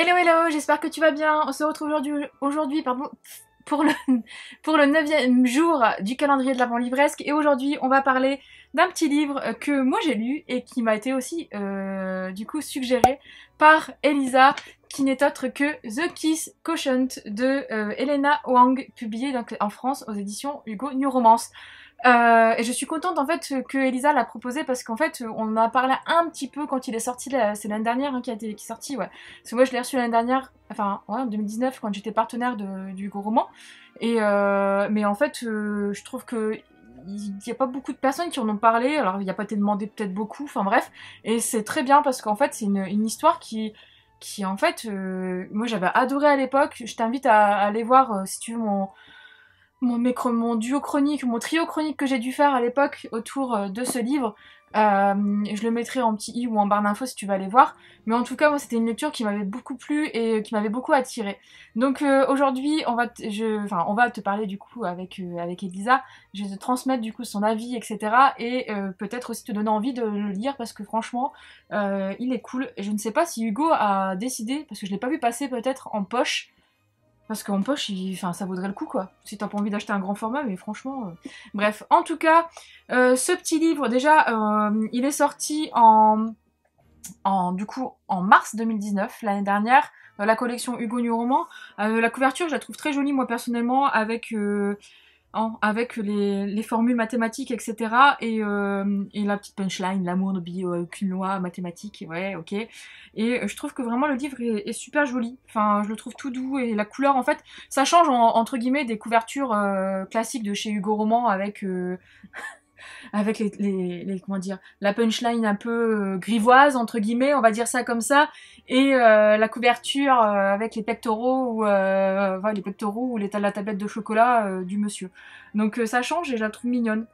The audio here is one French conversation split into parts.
Hello hello, j'espère que tu vas bien. On se retrouve aujourd'hui pardon, pour le, pour le 9e jour du calendrier de l'Avent livresque. Et aujourd'hui, on va parler d'un petit livre que moi j'ai lu et qui m'a été aussi du coup suggéré par Elisa, qui n'est autre que The Kiss Quotient de Elena Wang, publié donc en France aux éditions Hugo New Romance. Et je suis contente en fait que Elisa l'a proposé parce qu'en fait on en a parlé un petit peu quand il est sorti, c'est l'année dernière hein, qui est sorti, ouais. Parce que moi je l'ai reçu l'année dernière, enfin ouais, en 2019 quand j'étais partenaire du Hugo Roman. Et mais en fait je trouve que il n'y a pas beaucoup de personnes qui en ont parlé, alors il n'y a pas été demandé peut-être beaucoup, enfin bref. Et c'est très bien parce qu'en fait c'est une histoire qui en fait, moi j'avais adoré à l'époque. Je t'invite à aller voir si tu veux mon duo chronique, mon trio chronique que j'ai dû faire à l'époque autour de ce livre. Je le mettrai en petit i ou en barre d'infos si tu vas aller voir. Mais en tout cas, moi, c'était une lecture qui m'avait beaucoup plu et qui m'avait beaucoup attirée. Donc aujourd'hui, on va te parler du coup avec Elisa. Je vais te transmettre du coup son avis, etc. Et peut-être aussi te donner envie de le lire parce que franchement, il est cool. Et je ne sais pas si Hugo a décidé, parce que je l'ai pas vu passer peut-être en poche. Parce qu'en poche, enfin, ça vaudrait le coup, quoi. Si t'as pas envie d'acheter un grand format, mais franchement... Bref, en tout cas, ce petit livre, déjà, il est sorti du coup, en mars 2019, l'année dernière, dans la collection Hugo New Roman. La couverture, je la trouve très jolie, moi, personnellement, avec les formules mathématiques, etc. Et la petite punchline, l'amour n'obéit à aucune loi mathématique, ouais, ok. Et je trouve que vraiment le livre est super joli. Enfin, je le trouve tout doux et la couleur, en fait, ça change entre guillemets des couvertures classiques de chez Hugo Roman avec comment dire, la punchline un peu grivoise entre guillemets, on va dire ça comme ça, et la couverture avec les pectoraux ou la tablette de chocolat du monsieur. Donc ça change et je la trouve mignonne.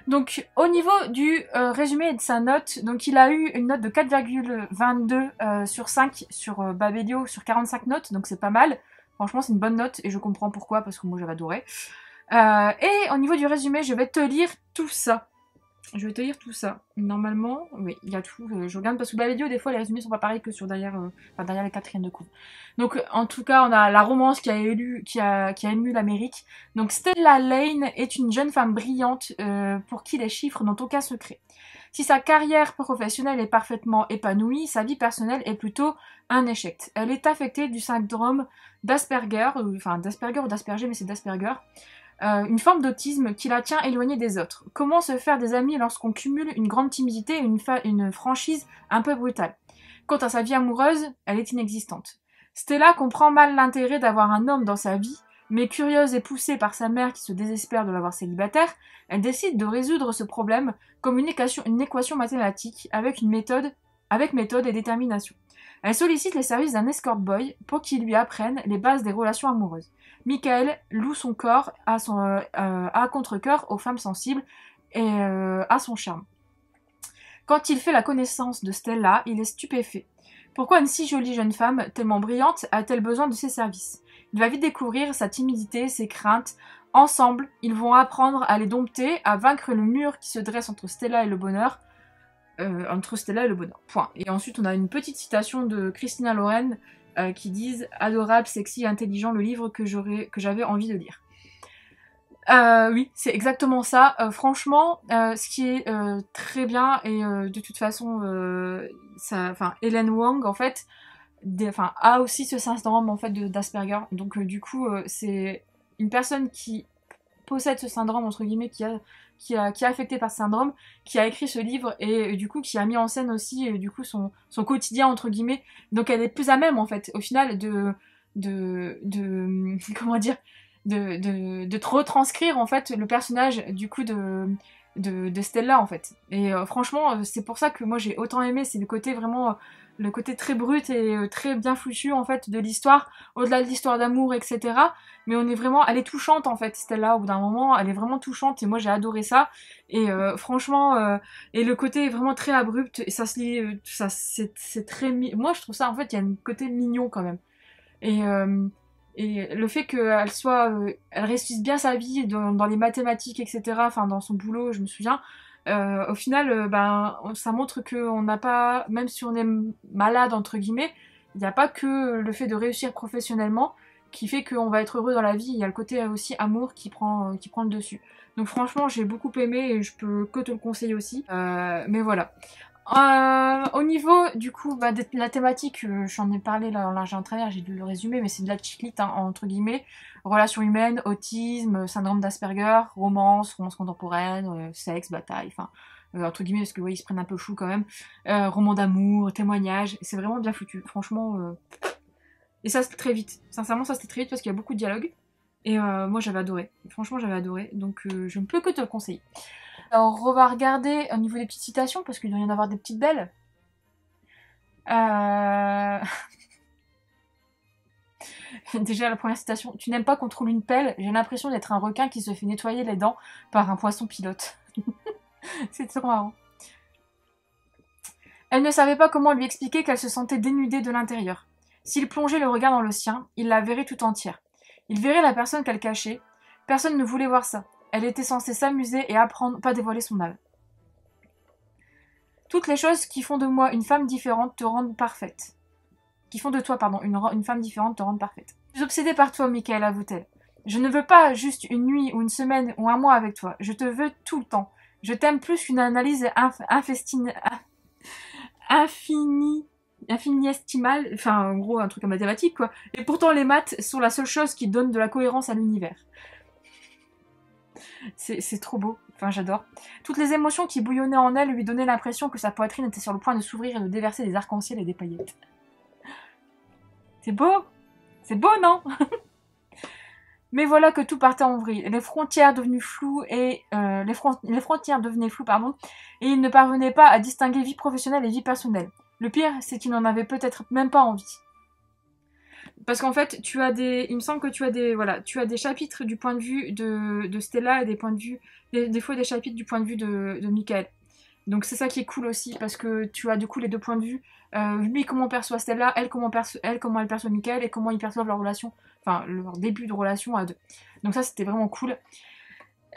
Donc au niveau du résumé et de sa note, donc il a eu une note de 4,22 sur 5 sur Babelio sur 45 notes, donc c'est pas mal. Franchement c'est une bonne note et je comprends pourquoi parce que moi j'avais adoré. Et au niveau du résumé, je vais te lire tout ça. Je vais te lire tout ça. Normalement, oui, il y a tout. Je regarde parce que la vidéo, des fois, les résumés sont pas pareils que sur derrière les quatrièmes de couve. Donc, en tout cas, on a la romance qui a ému l'Amérique. Donc, Stella Lane est une jeune femme brillante pour qui les chiffres n'ont aucun secret. Si sa carrière professionnelle est parfaitement épanouie, sa vie personnelle est plutôt un échec. Elle est affectée du syndrome d'Asperger, enfin d'Asperger ou d'Asperger, mais c'est d'Asperger. Une forme d'autisme qui la tient éloignée des autres. Comment se faire des amis lorsqu'on cumule une grande timidité et une franchise un peu brutale? Quant à sa vie amoureuse, elle est inexistante. Stella comprend mal l'intérêt d'avoir un homme dans sa vie, mais curieuse et poussée par sa mère qui se désespère de l'avoir célibataire, elle décide de résoudre ce problème comme une équation mathématique avec méthode et détermination. Elle sollicite les services d'un escort boy pour qu'il lui apprenne les bases des relations amoureuses. Michael loue son corps à contre-cœur aux femmes sensibles et à son charme. Quand il fait la connaissance de Stella, il est stupéfait. Pourquoi une si jolie jeune femme, tellement brillante, a-t-elle besoin de ses services? Il va vite découvrir sa timidité, ses craintes. Ensemble, ils vont apprendre à les dompter, à vaincre le mur qui se dresse entre Stella et le bonheur. Point. Et ensuite, on a une petite citation de Christina Loren qui disent « Adorable, sexy, intelligent, le livre que j'avais envie de lire ». Oui, c'est exactement ça. Franchement, ce qui est très bien, et de toute façon, Hélène Wang, en fait, a aussi ce syndrome en fait, d'Asperger. Donc, du coup, c'est une personne qui possède ce syndrome, entre guillemets, qui est affecté par ce syndrome, qui a écrit ce livre et du coup qui a mis en scène aussi du coup son quotidien entre guillemets. Donc elle est plus à même en fait au final de comment dire de retranscrire en fait le personnage du coup de Stella en fait. Et franchement c'est pour ça que moi j'ai autant aimé, c'est le côté vraiment le côté très brut et très bien foutu en fait de l'histoire, au-delà de l'histoire d'amour, etc. Mais elle est touchante en fait, Stella, au bout d'un moment, elle est vraiment touchante et moi j'ai adoré ça. Et franchement, et le côté est vraiment très abrupt et ça se lit, c'est très, moi je trouve ça en fait, il y a un côté mignon quand même. Et le fait elle réussisse bien sa vie dans les mathématiques, etc. Enfin dans son boulot, je me souviens. Au final, ça montre qu'on n'a pas, même si on est malade entre guillemets, Il n'y a pas que le fait de réussir professionnellement qui fait qu'on va être heureux dans la vie, il y a le côté aussi amour qui prend le dessus. Donc franchement, j'ai beaucoup aimé et je peux que te le conseiller aussi. Mais voilà. Au niveau du coup de la thématique, j'en ai parlé là en large et en travers, j'ai dû le résumer, mais c'est de la chiclite hein, entre guillemets, relations humaines, autisme, syndrome d'Asperger, romance contemporaine, sexe, bataille, enfin entre guillemets parce que ouais, ils se prennent un peu chou quand même, roman d'amour, témoignage, c'est vraiment bien foutu, franchement. Et ça c'était très vite, sincèrement ça c'était très vite parce qu'il y a beaucoup de dialogue. Et moi j'avais adoré, franchement j'avais adoré, donc je ne peux que te le conseiller. Alors on va regarder au niveau des petites citations, parce qu'il doit y en avoir des petites belles. Déjà la première citation, tu n'aimes pas qu'on te roule une pelle, j'ai l'impression d'être un requin qui se fait nettoyer les dents par un poisson pilote. C'est trop marrant. Elle ne savait pas comment lui expliquer qu'elle se sentait dénudée de l'intérieur. S'il plongeait le regard dans le sien, il la verrait tout entière. Il verrait la personne qu'elle cachait. Personne ne voulait voir ça. Elle était censée s'amuser et apprendre, pas dévoiler son âme. Toutes les choses qui font de moi une femme différente te rendent parfaite. Qui font de toi, pardon, une femme différente te rendent parfaite. Je suis obsédée par toi, Michael, avoue-t-elle. Je ne veux pas juste une nuit ou une semaine ou un mois avec toi. Je te veux tout le temps. Je t'aime plus qu'une analyse infiniestimale, enfin en gros un truc en mathématiques quoi. Et pourtant les maths sont la seule chose qui donne de la cohérence à l'univers. C'est trop beau, enfin j'adore. Toutes les émotions qui bouillonnaient en elle lui donnaient l'impression que sa poitrine était sur le point de s'ouvrir et de déverser des arcs-en-ciel et des paillettes. C'est beau, non? Mais voilà que tout partait en vrille. Les frontières devenaient floues et les frontières devenaient floues, pardon, et il ne parvenait pas à distinguer vie professionnelle et vie personnelle. Le pire, c'est qu'il n'en avait peut-être même pas envie. Parce qu'en fait, il me semble que tu as des chapitres du point de vue de Stella et des fois des chapitres du point de vue de Michael. Donc c'est ça qui est cool aussi, parce que tu as du coup les deux points de vue. Lui comment perçoit Stella, elle comment elle perçoit Michael, et comment ils perçoivent leur relation, enfin leur début de relation à deux. Donc ça c'était vraiment cool.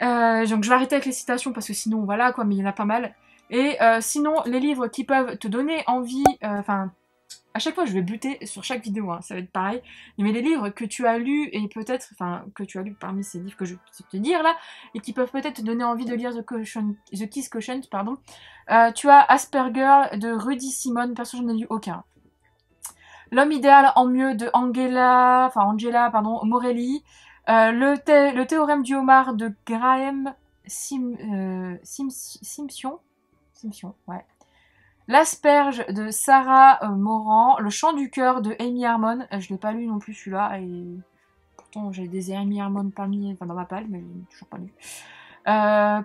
Donc je vais arrêter avec les citations, parce que sinon voilà quoi, mais il y en a pas mal. Et sinon les livres qui peuvent te donner envie, enfin... à chaque fois, je vais buter sur chaque vidéo, hein, ça va être pareil. Mais les livres que tu as lus, et peut-être, enfin, que tu as lus parmi ces livres que je vais te dire là, et qui peuvent peut-être te donner envie de lire The Kiss Quotient, pardon. Tu as Asperger de Rudy Simon, perso j'en ai lu aucun. L'homme idéal en mieux de Angela Morelli. Le théorème du homard de Graham Simpson, ouais. L'asperge de Sarah Moran, le chant du cœur de Amy Harmon, je l'ai pas lu non plus celui-là, et pourtant j'ai des Amy Harmon dans ma palle, mais je l'ai toujours pas lu.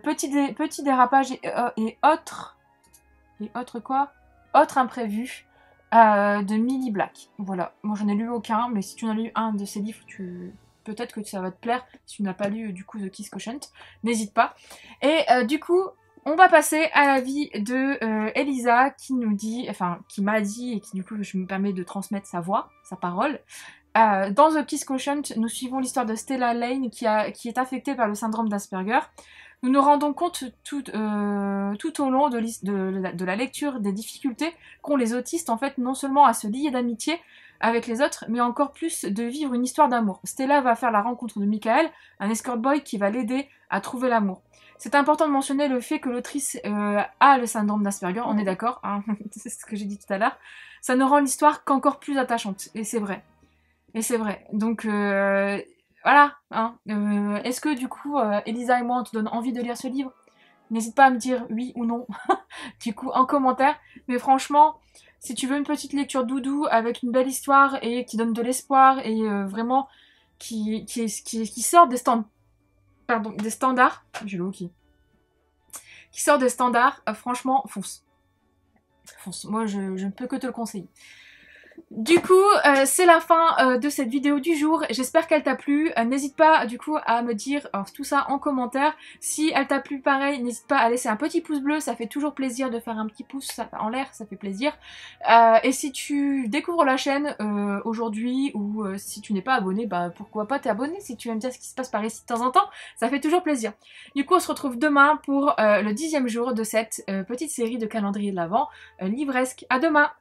Petit dérapage et autres imprévus de Millie Black. Voilà, moi j'en ai lu aucun, mais si tu en as lu un de ces livres, peut-être que ça va te plaire. Si tu n'as pas lu du coup The Kiss Quotient, n'hésite pas. Et du coup, on va passer à la vie de Elisa qui m'a dit, et qui du coup je me permets de transmettre sa voix, sa parole. Dans The Kiss Quotient, nous suivons l'histoire de Stella Lane qui est affectée par le syndrome d'Asperger. Nous nous rendons compte tout au long de la lecture des difficultés qu'ont les autistes en fait, non seulement à se lier d'amitié avec les autres, mais encore plus de vivre une histoire d'amour. Stella va faire la rencontre de Michael, un escort boy qui va l'aider à trouver l'amour. C'est important de mentionner le fait que l'autrice a le syndrome d'Asperger, on est d'accord, hein, c'est ce que j'ai dit tout à l'heure. Ça ne rend l'histoire qu'encore plus attachante, et c'est vrai. Donc voilà, hein. Est-ce que du coup, Elisa et moi, on te donne envie de lire ce livre? N'hésite pas à me dire oui ou non, du coup, en commentaire. Mais franchement, si tu veux une petite lecture doudou avec une belle histoire et qui donne de l'espoir et vraiment qui sort des standards, j'ai le qui sort des standards, franchement, fonce. Moi, je ne peux que te le conseiller. Du coup, c'est la fin de cette vidéo du jour. J'espère qu'elle t'a plu. N'hésite pas du coup à me dire tout ça en commentaire. Si elle t'a plu, pareil, n'hésite pas à laisser un petit pouce bleu. Ça fait toujours plaisir de faire un petit pouce en l'air, ça fait plaisir. Et si tu découvres la chaîne aujourd'hui ou si tu n'es pas abonné, bah pourquoi pas t'abonner si tu aimes bien ce qui se passe par ici de temps en temps. Ça fait toujours plaisir. Du coup, on se retrouve demain pour le 10e jour de cette petite série de calendrier de l'Avent livresque. À demain!